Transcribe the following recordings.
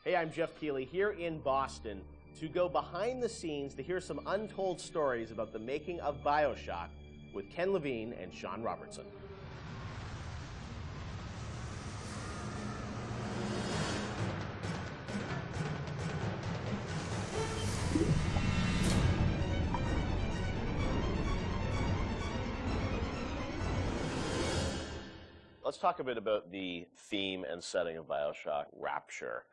Hey, I'm Jeff Keighley here in Boston to go behind the scenes to hear some untold stories about the making of Bioshock with Ken Levine and Sean Robertson. Let's talk a bit about the theme and setting of Bioshock, Rapture.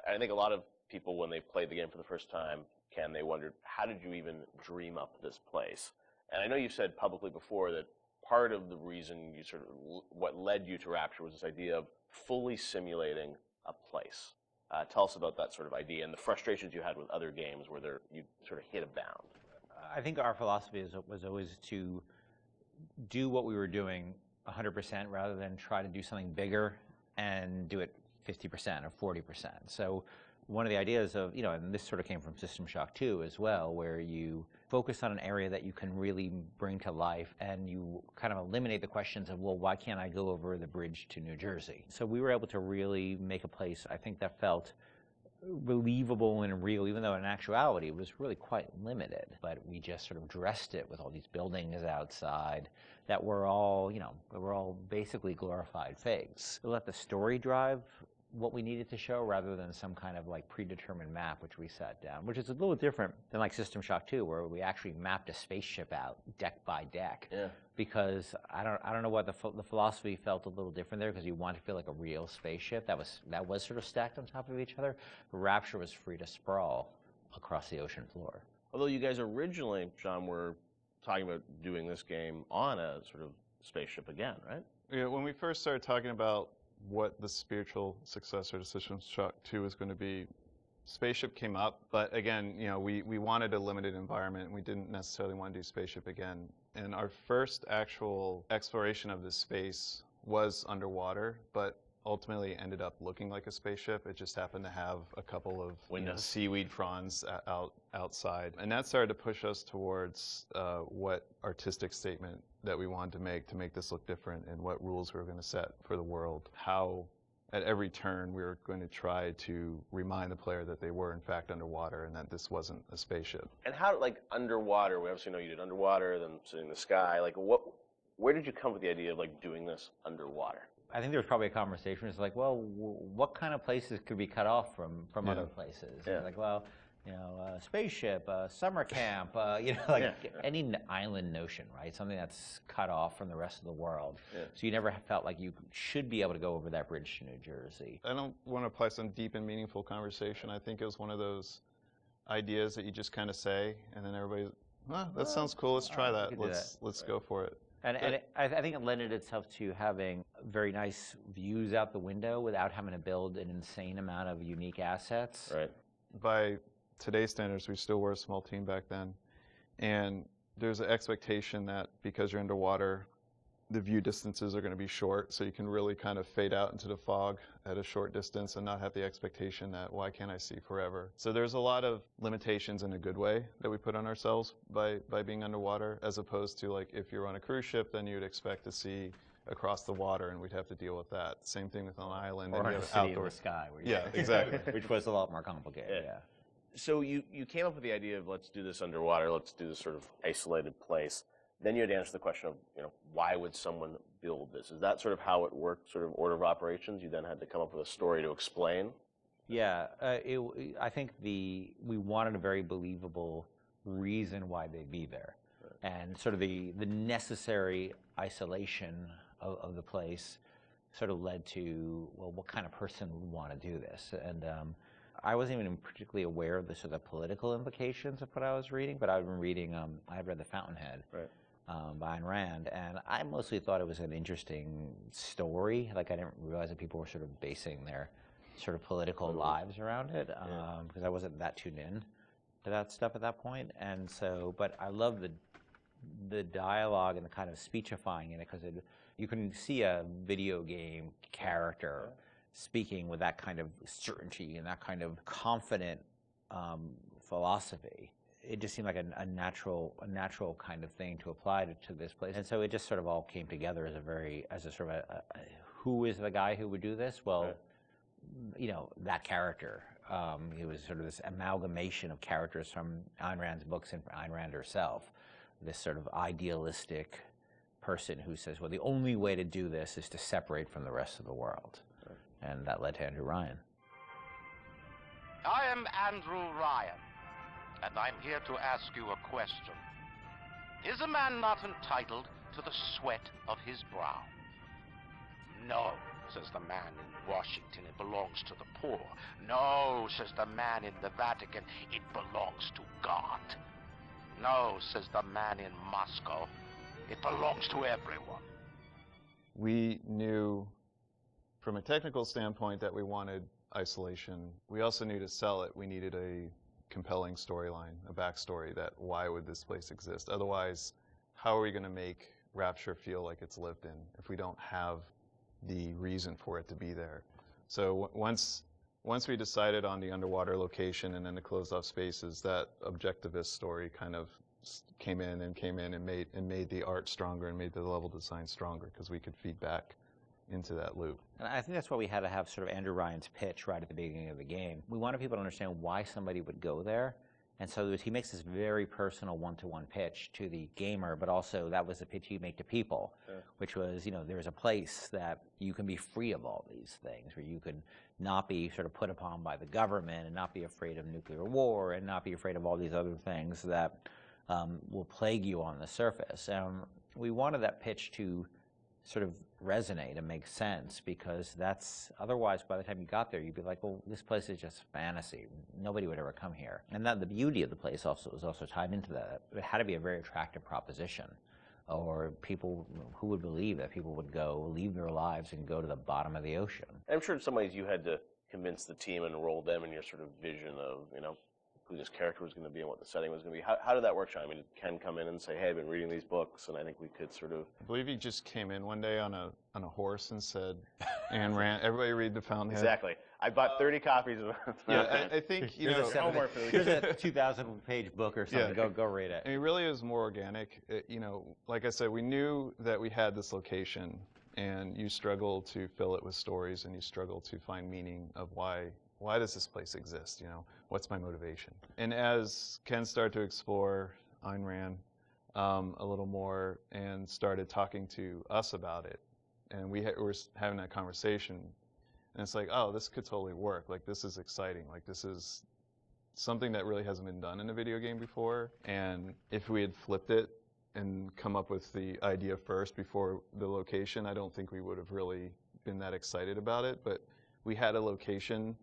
I think a lot of people, when they played the game for the first time, Ken, they wondered, how did you even dream up this place? And I know you said publicly before that part of the reason you sort of, what led you to Rapture was this idea of fully simulating a place. Tell us about that sort of idea and the frustrations you had with other games where you sort of hit a bound. I think our philosophy was always to do what we were doing 100% rather than try to do something bigger and do it 50% or 40%. So one of the ideas of, and this sort of came from System Shock 2 as well, where you focus on an area that you can really bring to life and you kind of eliminate the questions of, well, why can't I go over the bridge to New Jersey? So we were able to really make a place, I think, that felt believable and real, even though in actuality it was really quite limited. But we just sort of dressed it with all these buildings outside that were all, basically glorified fakes. We let the story drive what we needed to show rather than some kind of like predetermined map which we set down, which is a little different than like System Shock 2, where we actually mapped a spaceship out deck by deck. Yeah. Because I don't know what the philosophy felt a little different there, because you want to feel like a real spaceship that was sort of stacked on top of each other. Rapture was free to sprawl across the ocean floor. Although you guys originally, Sean, were talking about doing this game on a sort of spaceship again, right? Yeah, when we first started talking about what the spiritual successor to System Shock 2 was going to be, Spaceship came up, but again, we wanted a limited environment, and we didn't necessarily want to do Spaceship again. And our first actual exploration of this space was underwater, but ultimately ended up looking like a spaceship. It just happened to have a couple of seaweed fronds outside. And that started to push us towards what artistic statement that we wanted to make this look different, and what rules we were going to set for the world. How at every turn we were going to try to remind the player that they were in fact underwater and that this wasn't a spaceship. And how, like, underwater, we obviously know you did underwater, then sitting in the sky, like where did you come with the idea of like doing this underwater? I think there was probably a conversation. It's like, well, what kind of places could be cut off from other places? Yeah. Like, well, spaceship, summer camp, any island notion, right? Something that's cut off from the rest of the world. Yeah. So you never felt like you should be able to go over that bridge to New Jersey. I don't want to apply some deep and meaningful conversation. I think it was one of those ideas that you just kind of say, and then everybody's, that sounds cool. Let's try that. Let's go for it. And I think it lended itself to having very nice views out the window without having to build an insane amount of unique assets. Right. By today's standards, we still were a small team back then. And there's an expectation that because you're underwater, the view distances are going to be short, so you can really kind of fade out into the fog at a short distance and not have the expectation that, why can't I see forever? So there's a lot of limitations in a good way that we put on ourselves by being underwater, as opposed to, like, if you're on a cruise ship, then you'd expect to see across the water, and we'd have to deal with that. Same thing with an island. Or in a city in the sky. Yeah, exactly. Which was a lot more complicated, yeah. So you came up with the idea of, let's do this underwater, let's do this sort of isolated place. Then you had to answer the question of, why would someone build this? Is that sort of how it worked, sort of order of operations? You then had to come up with a story to explain? Yeah, I think we wanted a very believable reason why they'd be there. Right. And sort of the necessary isolation of the place sort of led to, well, what kind of person would want to do this? And I wasn't even particularly aware of the sort of political implications of what I was reading, but I've been reading, I had read The Fountainhead. Right. By Ayn Rand, and I mostly thought it was an interesting story. Like, I didn't realize that people were sort of basing their sort of political lives around it, because I wasn't that tuned in to that stuff at that point. And so, but I love the dialogue and the kind of speechifying in it, because you can see a video game character speaking with that kind of certainty and that kind of confident philosophy. It just seemed like a natural kind of thing to apply to this place. And so it just sort of all came together as a sort of who is the guy who would do this? Well, that character. It was sort of this amalgamation of characters from Ayn Rand's books and Ayn Rand herself. This sort of idealistic person who says, well, the only way to do this is to separate from the rest of the world. Right. And that led to Andrew Ryan. I am Andrew Ryan, and I'm here to ask you a question. Is a man not entitled to the sweat of his brow? No, says the man in Washington, it belongs to the poor. No, says the man in the Vatican, it belongs to God. No, says the man in Moscow, it belongs to everyone. We knew from a technical standpoint that we wanted isolation. We also knew to sell it, we needed a compelling storyline, a backstory that why would this place exist? Otherwise, how are we going to make Rapture feel like it's lived in if we don't have the reason for it to be there? So once we decided on the underwater location and then the closed off spaces, that objectivist story kind of came in and made the art stronger and made the level design stronger because we could feed back into that loop. And I think that's why we had to have sort of Andrew Ryan's pitch right at the beginning of the game. We wanted people to understand why somebody would go there. And so he makes this very personal one-to-one pitch to the gamer, but also that was the pitch he'd make to people, which was, there's a place that you can be free of all these things, where you can not be sort of put upon by the government and not be afraid of nuclear war and not be afraid of all these other things that will plague you on the surface. We wanted that pitch to sort of resonate and make sense, because otherwise by the time you got there you'd be like, well, this place is just fantasy, nobody would ever come here. And that the beauty of the place was also tied into that. It had to be a very attractive proposition, or people who would believe that people would go leave their lives and go to the bottom of the ocean. I'm sure in some ways you had to convince the team and enroll them in your sort of vision of who this character was going to be and what the setting was going to be. How did that work, Sean? I mean, did Ken come in and say, hey, I've been reading these books, and I think we could sort of... I believe he just came in one day on a horse and said, Ayn Rand, everybody read The Fountainhead. Exactly. I bought 30 copies of The Fountainhead. I think, There's a 2,000-page book or something. Yeah. Go read it. I mean, really, it was more organic. Like I said, we knew that we had this location, and you struggle to fill it with stories, and you struggle to find meaning of why does this place exist? What's my motivation? And as Ken started to explore Ayn Rand a little more and started talking to us about it, and we were having that conversation, and it's like, oh, this could totally work. Like, this is exciting. Like, this is something that really hasn't been done in a video game before. And if we had flipped it and come up with the idea first before the location, I don't think we would have really been that excited about it. But we had a location,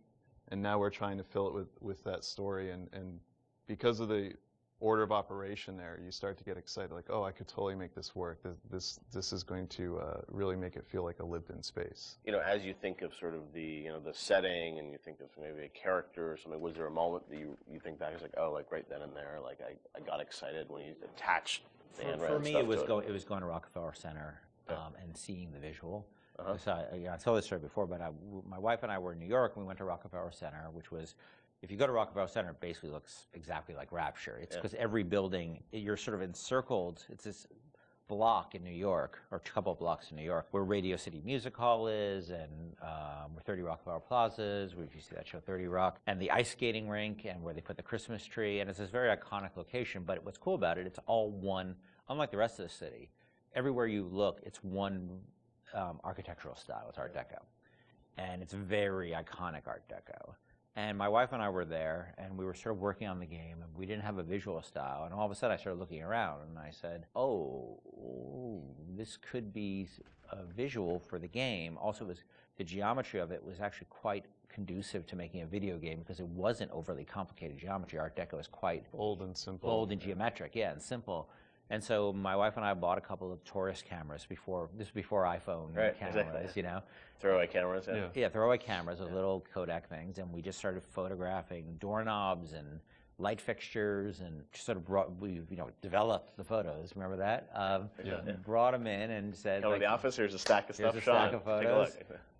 and now we're trying to fill it with that story, and because of the order of operation there, you start to get excited, like, oh, I could totally make this work. This is going to really make it feel like a lived-in space. As you think of sort of the the setting, and you think of maybe a character or something, was there a moment that you think back, it's like, oh, like right then and there, like I got excited when you attached the Ayn Rand For me, stuff it was to going to Rockefeller Center and seeing the visual. Uh-huh. So I told this story before, but my wife and I were in New York, and we went to Rockefeller Center, which was, if you go to Rockefeller Center, it basically looks exactly like Rapture. It's because every building, you're sort of encircled. It's this block in New York, or a couple of blocks in New York, where Radio City Music Hall is, and where 30 Rockefeller Plazas, where you see that show 30 Rock, and the ice skating rink, and where they put the Christmas tree, and it's this very iconic location. But what's cool about it, it's all one, unlike the rest of the city. Everywhere you look, it's one architectural style. It's Art Deco, and it's very iconic Art Deco. And my wife and I were there, and we were sort of working on the game, and we didn't have a visual style. And all of a sudden, I started looking around, and I said, oh, this could be a visual for the game. Also, the geometry of it was actually quite conducive to making a video game, because it wasn't overly complicated geometry. Art Deco is quite bold and simple. Bold and geometric, and simple. And so my wife and I bought a couple of Taurus cameras before iPhone cameras, exactly. Throwaway cameras, throwaway cameras with little Kodak things, and we just started photographing doorknobs and light fixtures, and just sort of developed the photos. Remember that? Brought them in and said, "Come to the office. Here's a stack of stuff, here's a Sean. stack of photos.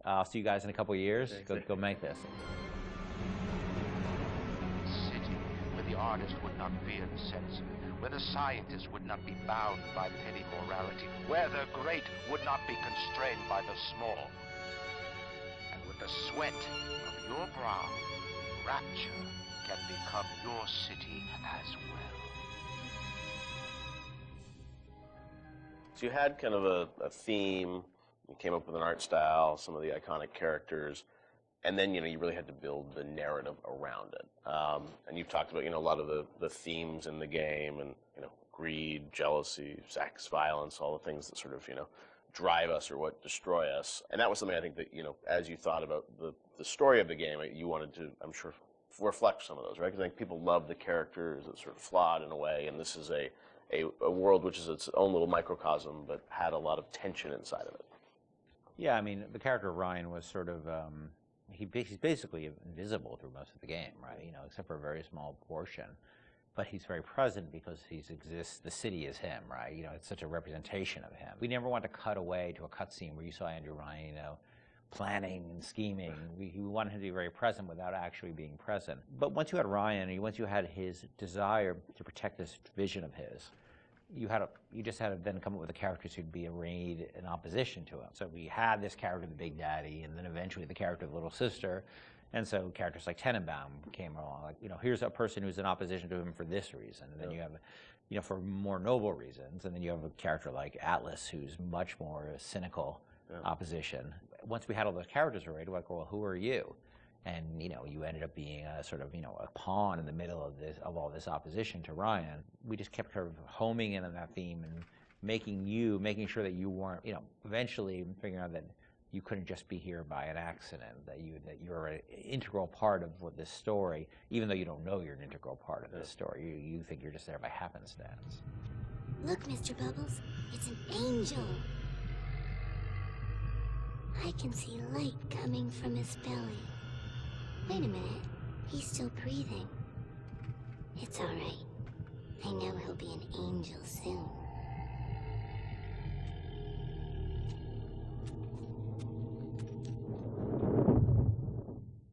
I'll see you guys in a couple of years. Go make this." City where the artist would not fear the censor, where the scientist would not be bound by petty morality, where the great would not be constrained by the small. And with the sweat your brow, Rapture can become your city as well. So you had kind of a theme, you came up with an art style, some of the iconic characters, and then, you really had to build the narrative around it. And you've talked about, a lot of the themes in the game and, greed, jealousy, sex, violence, all the things that sort of, drive us or what destroy us. And that was something I think that, as you thought about the story of the game, you wanted to, I'm sure, reflect some of those, right? Because I think people love the characters, it's sort of flawed in a way, and this is a world which is its own little microcosm, but had a lot of tension inside of it. Yeah, I mean, the character of Ryan was sort of, he's basically invisible through most of the game, right? Except for a very small portion. But he's very present because he exists, the city is him, right? It's such a representation of him. We never want to cut away to a cutscene where you saw Andrew Ryan, planning and scheming. We wanted him to be very present without actually being present. But once you had Ryan, once you had his desire to protect this vision of his, you just had to then come up with the characters who'd be arrayed in opposition to him. So we had this character, the Big Daddy, and then eventually the character of the Little Sister. And so characters like Tenenbaum came along, like, here's a person who's in opposition to him for this reason. And then you have, for more noble reasons. And then you have a character like Atlas, who's much more cynical opposition. Once we had all those characters arrayed, we're like, well, who are you? And, you ended up being a sort of, a pawn in the middle of all this opposition to Ryan. We just kept sort of homing in on that theme and making sure that you weren't, eventually figuring out that you couldn't just be here by an accident, that you're an integral part of this story, even though you don't know you're an integral part of this story. You think you're just there by happenstance. Look, Mr. Bubbles, it's an angel. I can see light coming from his belly. Wait a minute, he's still breathing. It's all right. I know he'll be an angel soon.